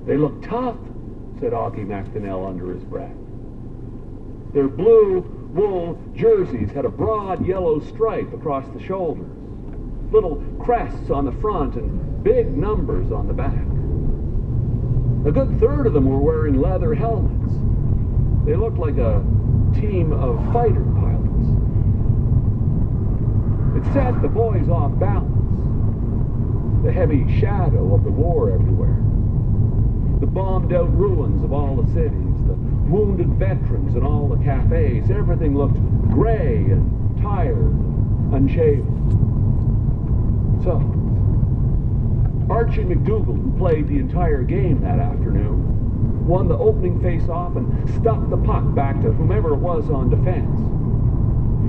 "They look tough," said Augie McDonnell under his breath. Their blue wool jerseys had a broad yellow stripe across the shoulders, little crests on the front, and big numbers on the back. A good third of them were wearing leather helmets. They looked like a team of fighter pilots. It set the boys off balance. The heavy shadow of the war everywhere. The bombed-out ruins of all the cities, the wounded veterans in all the cafes. Everything looked gray and tired and unshaven. So, Archie McDougall, who played the entire game that afternoon, won the opening face-off and stuck the puck back to whomever it was on defense.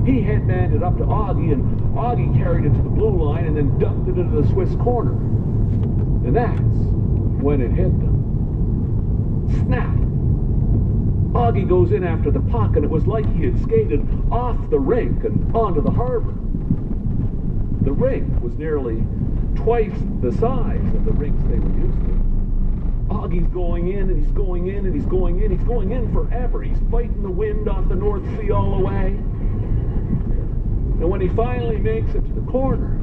He headmanned it up to Augie, and Augie carried it to the blue line and then dumped it into the Swiss corner. And that's when it hit them. Snap! Augie goes in after the puck, and it was like he had skated off the rink and onto the harbor. The rink was nearly twice the size of the rinks they were used to. Augie's going in, and he's going in, and he's going in. He's going in forever. He's fighting the wind off the North Sea all the way. And when he finally makes it to the corner,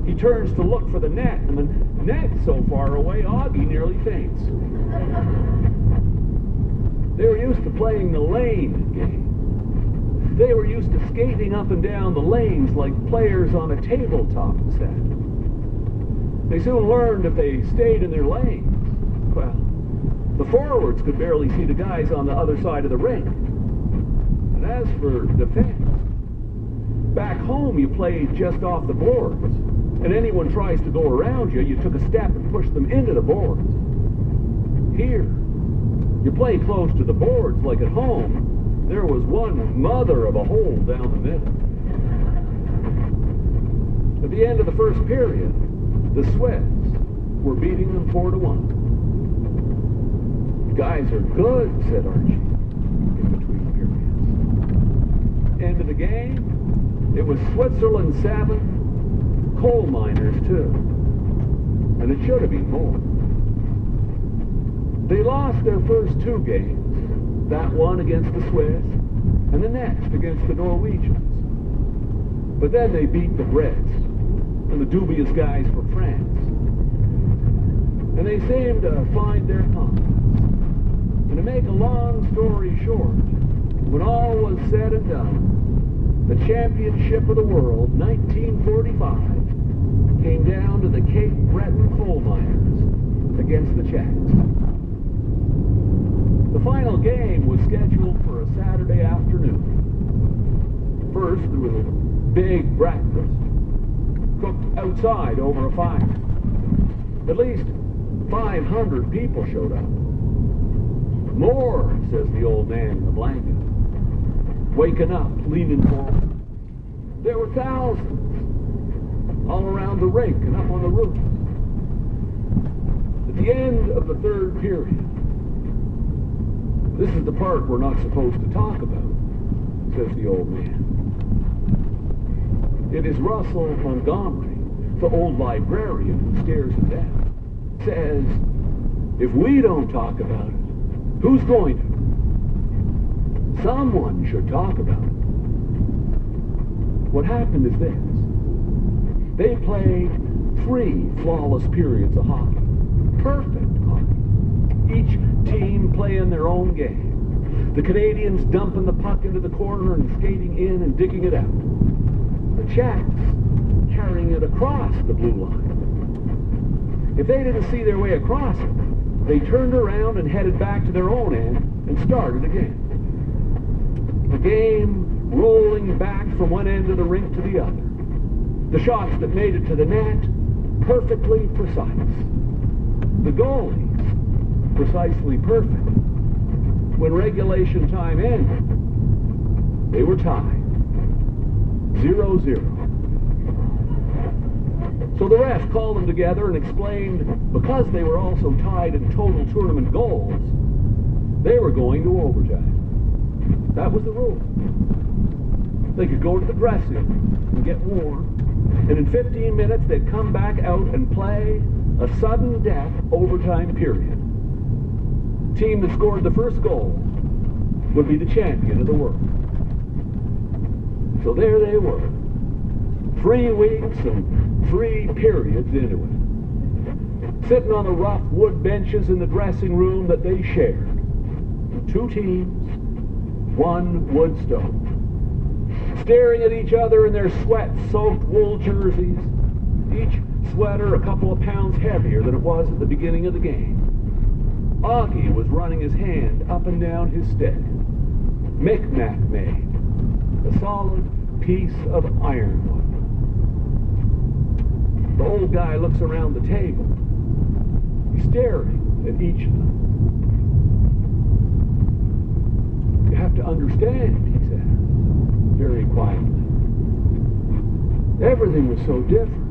he turns to look for the net, and the net's so far away, Augie nearly faints. They were used to playing the lane game. They were used to skating up and down the lanes like players on a tabletop set. They soon learned if they stayed in their lanes, well, the forwards could barely see the guys on the other side of the rink. And as for defense, back home you played just off the boards, and anyone tries to go around you, you took a step and pushed them into the boards. Here, you play close to the boards like at home. There was one mother of a hole down the middle. At the end of the first period, the Swiss were beating them 4-1. "You guys are good," said Archie in between periods. End of the game, it was Switzerland 7, coal miners 2. And it should have been more. They lost their first 2 games, that one against the Swiss, and the next against the Norwegians. But then they beat the Brits and the dubious guys from France. And they seemed to find their confidence. And to make a long story short, when all was said and done, the championship of the world, 1945, came down to the Cape Breton coal miners against the Czechs. The final game was scheduled for a Saturday afternoon. First, there was a big breakfast, cooked outside over a fire. At least 500 people showed up. "More," says the old man in the blanket, waking up, leaning forward. There were thousands, all around the rink and up on the roof. At the end of the third period, "This is the part we're not supposed to talk about," says the old man. It is Russell Montgomery, the old librarian who stares him down, says, "If we don't talk about it, who's going to? Someone should talk about it." What happened is this. They played 3 flawless periods of hockey. Perfect hockey. Each team playing their own game. The Canadians dumping the puck into the corner and skating in and digging it out. The Czechs carrying it across the blue line. If they didn't see their way across it, they turned around and headed back to their own end and started again. The game rolling back from one end of the rink to the other. The shots that made it to the net, perfectly precise. The goalies, precisely perfect. When regulation time ended, they were tied. 0-0. So the ref called them together and explained because they were also tied in total tournament goals, they were going to overtime. That was the rule. They could go to the dressing room and get warm, and in 15 minutes they'd come back out and play a sudden death overtime period. Team that scored the first goal would be the champion of the world. So there they were, 3 weeks and 3 periods into it, sitting on the rough wood benches in the dressing room that they shared. 2 teams, 1 wood stove, staring at each other in their sweat-soaked wool jerseys, each sweater a couple of pounds heavier than it was at the beginning of the game. Augie was running his hand up and down his stick, Mick-Mac made, a solid piece of ironwood. The old guy looks around the table. He's staring at each of them. You have to understand, he says, very quietly. Everything was so different.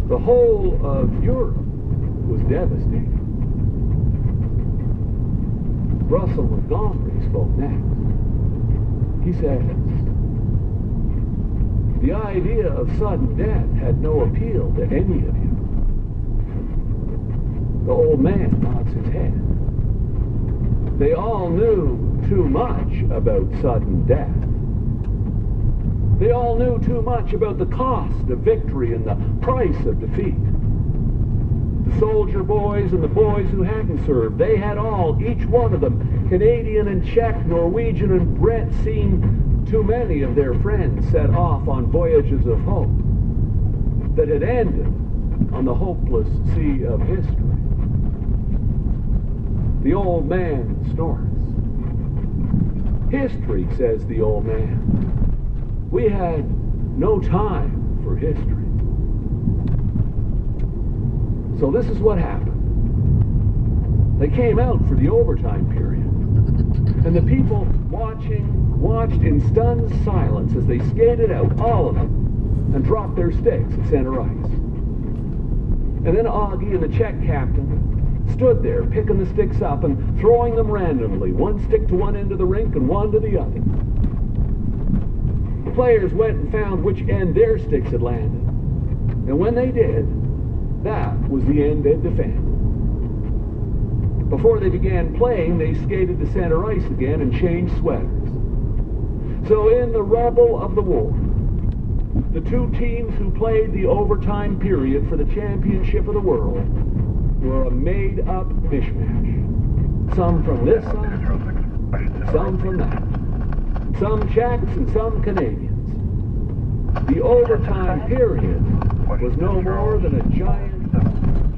The whole of Europe was devastated. Russell Montgomery spoke next. He says, the idea of sudden death had no appeal to any of you. The old man nods his head. They all knew too much about sudden death. They all knew too much about the cost of victory and the price of defeat. The soldier boys and the boys who hadn't served, they had all, each one of them, Canadian and Czech, Norwegian and Brit, seen too many of their friends set off on voyages of hope that had ended on the hopeless sea of history. The old man snorts. History, says the old man. We had no time for history. So this is what happened. They came out for the overtime period, and the people watched in stunned silence as they skated out, all of them, and dropped their sticks at center ice. And then Augie and the Czech captain stood there, picking the sticks up and throwing them randomly, one stick to one end of the rink and one to the other. The players went and found which end their sticks had landed, and when they did, that was the end they'd defend. Before they began playing, they skated to center ice again and changed sweaters. So in the rubble of the war, the 2 teams who played the overtime period for the championship of the world were a made-up mishmash. Some from this side, some from that. Some Czechs and some Canadians. The overtime period was no more than a giant,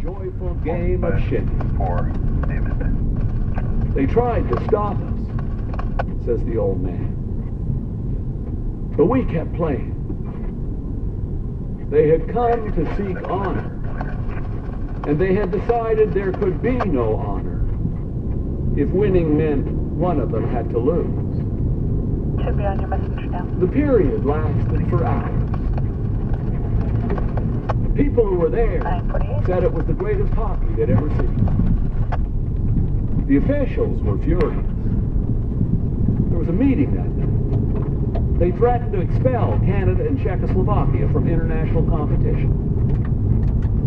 joyful game of shinny. They tried to stop us, says the old man. But we kept playing. They had come to seek honor, and they had decided there could be no honor if winning meant one of them had to lose. Should be on your message now. The period lasted for hours. People who were there said it was the greatest hockey they'd ever seen. The officials were furious. There was a meeting that night. They threatened to expel Canada and Czechoslovakia from international competition.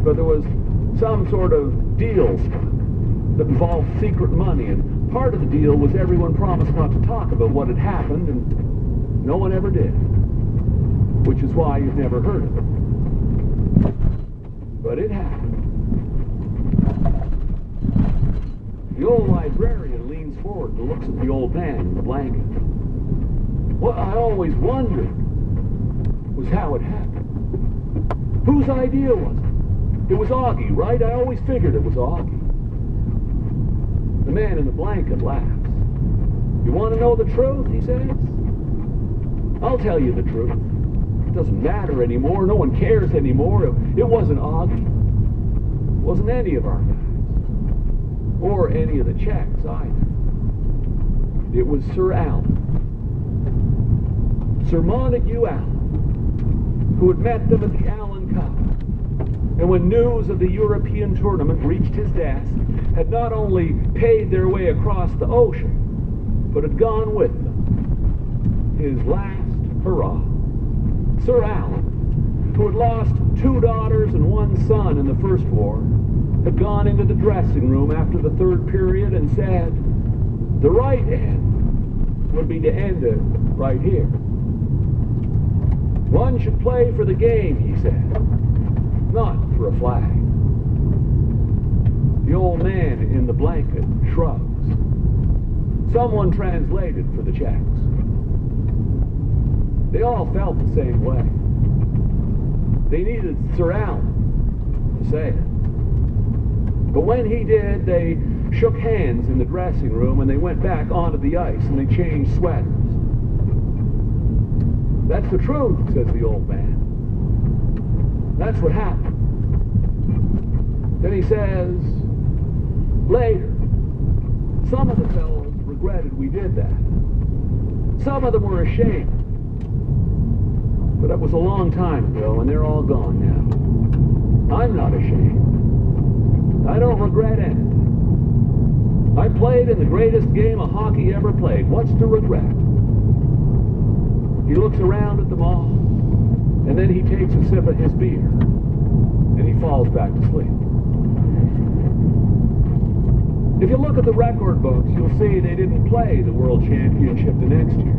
But there was some sort of deal struck that involved secret money, and part of the deal was everyone promised not to talk about what had happened, and no one ever did. Which is why you've never heard of it. But it happened. The old librarian leans forward and looks at the old man in the blanket. What I always wondered was how it happened. Whose idea was it? It was Augie, right? I always figured it was Augie. The man in the blanket laughs. You want to know the truth, he says? I'll tell you the truth. It doesn't matter anymore. No one cares anymore. It wasn't Augie. It wasn't any of our guys. Or any of the Czechs either. It was Sir Alan. Sir Montague Allen, who had met them at the Allen Cup. And when news of the European tournament reached his desk, had not only paid their way across the ocean, but had gone with them. His last hurrah. Sir Alan, who had lost 2 daughters and 1 son in the First War, had gone into the dressing room after the third period and said the right end would be to end it right here. One should play for the game, he said, not for a flag. The old man in the blanket shrugs. Someone translated for the Czechs. They all felt the same way. They needed Sir Alan to say it. But when he did, they shook hands in the dressing room and they went back onto the ice and they changed sweaters. That's the truth, says the old man. That's what happened. Then he says, later, some of the fellows regretted we did that. Some of them were ashamed. But that was a long time ago, and they're all gone now. I'm not ashamed. I don't regret anything. I played in the greatest game of hockey ever played. What's to regret? He looks around at them all, and then he takes a sip of his beer, and he falls back to sleep. If you look at the record books, you'll see they didn't play the World Championship the next year.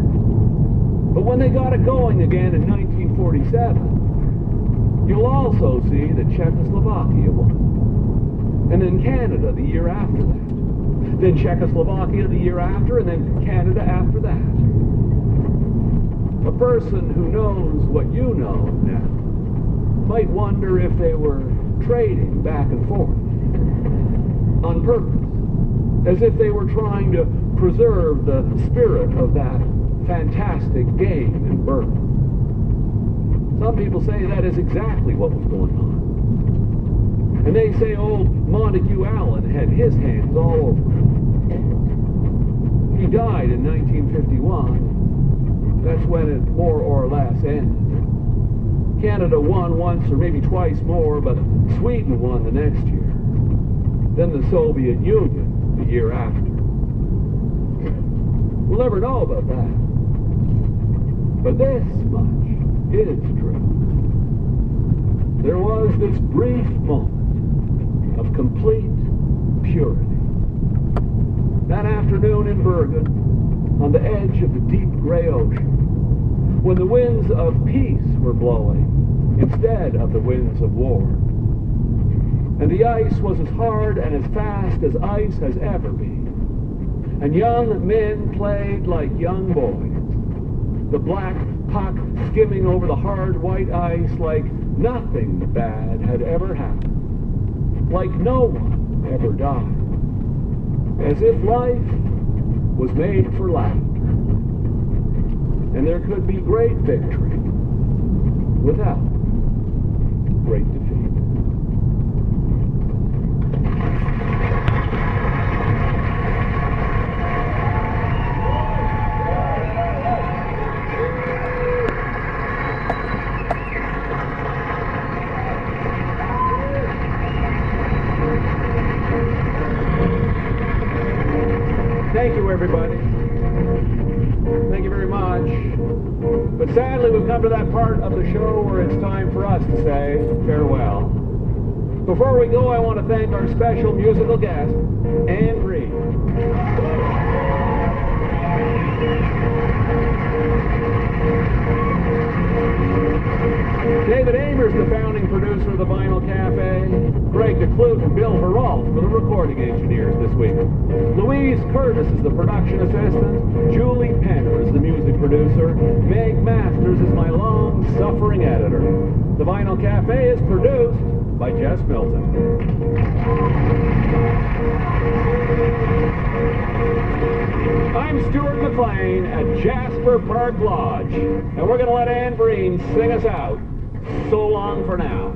But when they got it going again in 1947, you'll also see that Czechoslovakia won. And then Canada the year after that. Then Czechoslovakia the year after, and then Canada after that. A person who knows what you know now might wonder if they were trading back and forth on purpose, as if they were trying to preserve the spirit of that fantastic game in Berlin. Some people say that is exactly what was going on. And they say old Montague Allen had his hands all over it. He died in 1951. That's when it more or less ended. Canada won once or maybe twice more, but Sweden won the next year. Then the Soviet Union the year after. We'll never know about that. But this much is true. There was this brief moment of complete purity. That afternoon in Bergen, on the edge of the deep gray ocean, when the winds of peace were blowing instead of the winds of war. And the ice was as hard and as fast as ice has ever been. And young men played like young boys. The black puck skimming over the hard white ice like nothing bad had ever happened. Like no one ever died. As if life was made for laughter. And there could be great victory without great defeat. Thank you, everybody. Thank you very much. But sadly, we've come to that part of the show where it's time for us to say farewell. Before we go, I want to thank our special musical guest, Anne Reed. David Amers, the founding producer of the Vinyl Cafe. Greg DeClute and Bill Herald were the recording engineers this week. Louise Curtis is the production assistant. Julie Penner is the music producer. Meg Masters is my long-suffering editor. The Vinyl Cafe is produced by Jess Milton. I'm Stuart McLean at Jasper Park Lodge, and we're going to let Anne Breen sing us out. So long for now.